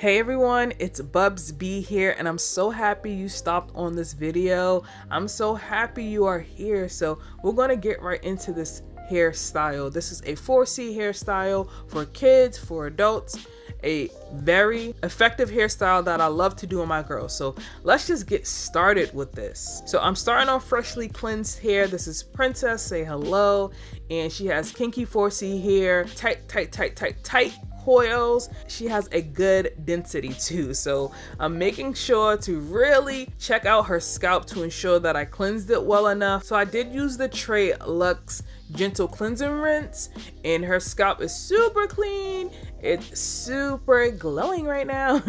Hey everyone, it's thebubsbee here, and I'm so happy you stopped on this video. I'm so happy you are here. So we're gonna get right into this hairstyle. This is a 4C hairstyle for kids, for adults, a very effective hairstyle that I love to do on my girls. So let's just get started with this. So I'm starting on freshly cleansed hair. This is Princess, say hello, and she has Kinky 4C hair, tight coils. She has a good density too, so I'm making sure to really check out her scalp to ensure that I cleansed it well enough. So I did use the Treluxe gentle cleansing rinse, and her scalp is super clean. It's super glowing right now.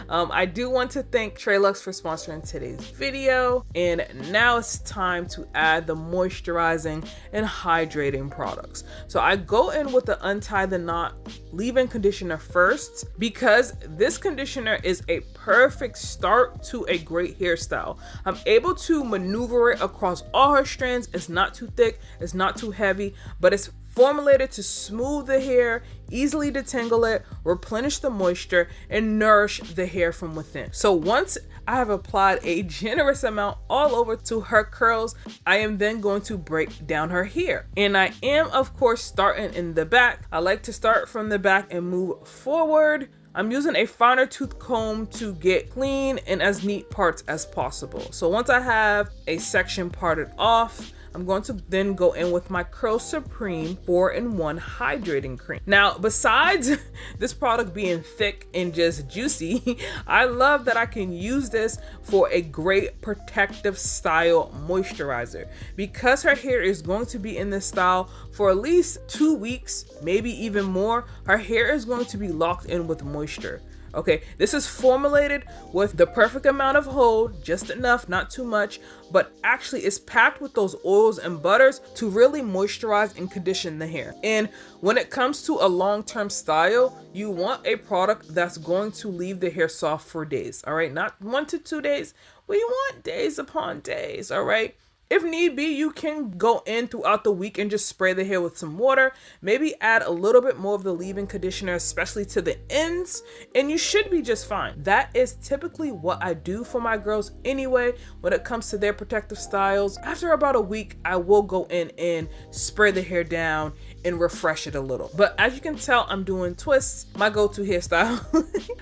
I do want to thank Treluxe for sponsoring today's video, and now it's time to add the moisturizing and hydrating products. So I go in with the Untie the Knot leave-in conditioner first, because this conditioner is a perfect start to a great hairstyle. I'm able to maneuver it across all her strands. It's not too thick, it's not too heavy, but it's formulated to smooth the hair, easily detangle it, replenish the moisture, and nourish the hair from within. So once I have applied a generous amount all over to her curls, I am then going to break down her hair. And I am, of course, starting in the back. I like to start from the back and move forward. I'm using a finer tooth comb to get clean and as neat parts as possible. So once I have a section parted off, I'm going to then go in with my Curl Supreme 4-in-1 hydrating cream. Now, besides this product being thick and just juicy, I love that I can use this for a great protective style moisturizer. Because her hair is going to be in this style for at least 2 weeks, maybe even more, her hair is going to be locked in with moisture. Okay, this is formulated with the perfect amount of hold, just enough, not too much, but actually it's packed with those oils and butters to really moisturize and condition the hair. And when it comes to a long-term style, you want a product that's going to leave the hair soft for days, all right? Not 1 to 2 days, we want days upon days, all right? If need be, you can go in throughout the week and just spray the hair with some water. Maybe add a little bit more of the leave-in conditioner, especially to the ends, and you should be just fine. That is typically what I do for my girls anyway when it comes to their protective styles. After about a week, I will go in and spray the hair down and refresh it a little. But as you can tell, I'm doing twists, my go-to hairstyle.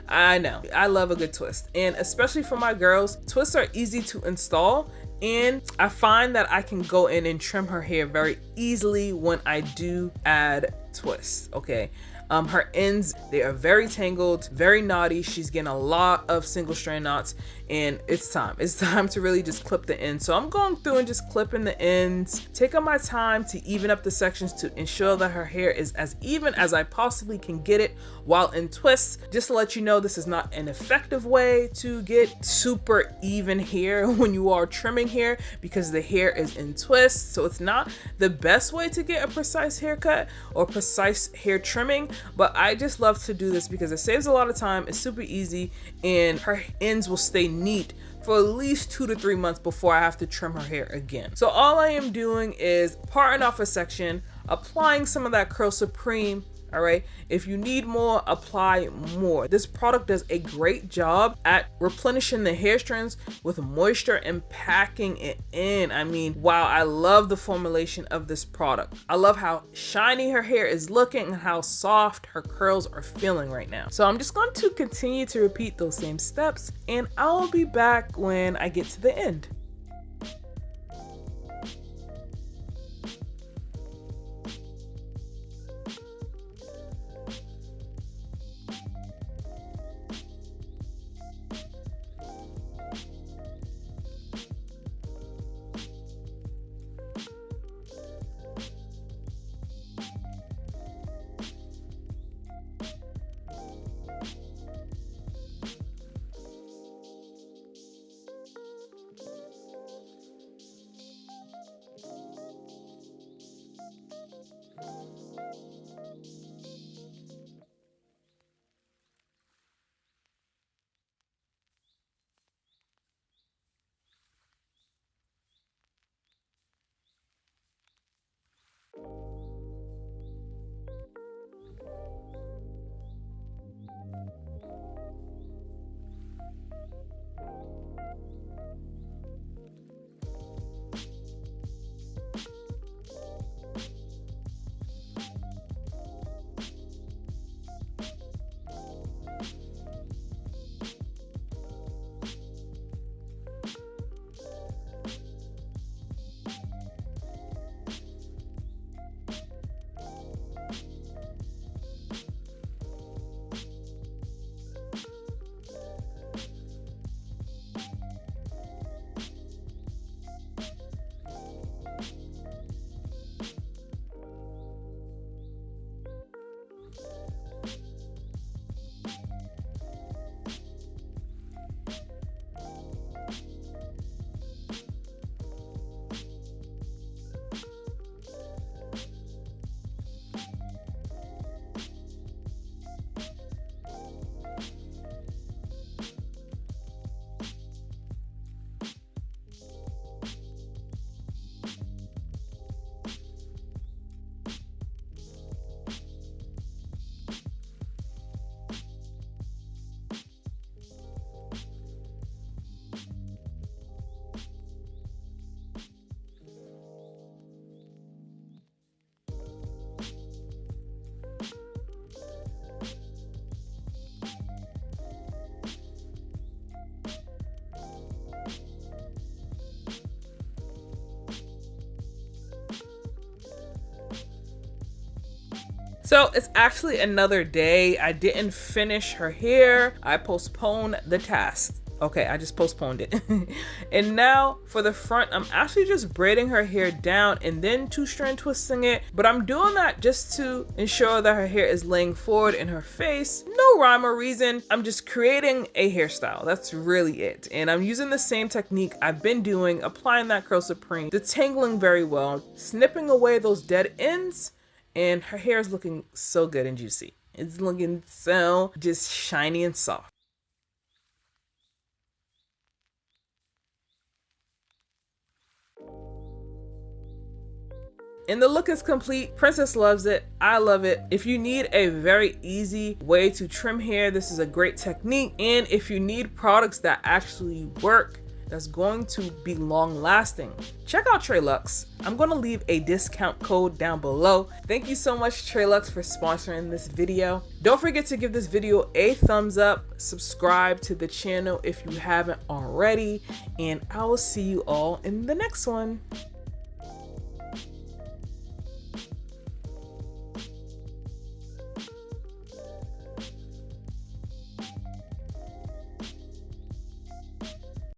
I know, I love a good twist. And especially for my girls, twists are easy to install, and I find that I can go in and trim her hair very easily when I do add twists, okay? Her ends, they are very tangled, very knotty. She's getting a lot of single strand knots, and it's time to really just clip the ends. So I'm going through and just clipping the ends, taking my time to even up the sections to ensure that her hair is as even as I possibly can get it while in twists. Just to let you know, this is not an effective way to get super even hair when you are trimming hair, because the hair is in twists. So it's not the best way to get a precise haircut or precise hair trimming, but I just love to do this because it saves a lot of time. It's super easy, and her ends will stay neat for at least 2 to 3 months before I have to trim her hair again. So all I am doing is parting off a section, applying some of that Curl Supreme. All right, if you need more, apply more. This product does a great job at replenishing the hair strands with moisture and packing it in. I mean, wow, I love the formulation of this product. I love how shiny her hair is looking and how soft her curls are feeling right now. So I'm just going to continue to repeat those same steps, and I'll be back when I get to the end. So it's actually another day. I didn't finish her hair. I postponed the task. Okay, I just postponed it. And now for the front, I'm actually just braiding her hair down and then 2-strand twisting it. But I'm doing that just to ensure that her hair is laying forward in her face. No rhyme or reason. I'm just creating a hairstyle. That's really it. And I'm using the same technique I've been doing, applying that curl supreme, detangling very well, snipping away those dead ends, and her hair is looking so good and juicy. It's looking so just shiny and soft. And the look is complete. Princess loves it. I love it. If you need a very easy way to trim hair, this is a great technique. And if you need products that actually work, that's going to be long lasting, check out Treluxe. I'm going to leave a discount code down below. Thank you so much, Treluxe, for sponsoring this video. Don't forget to give this video a thumbs up, subscribe to the channel if you haven't already, and I will see you all in the next one.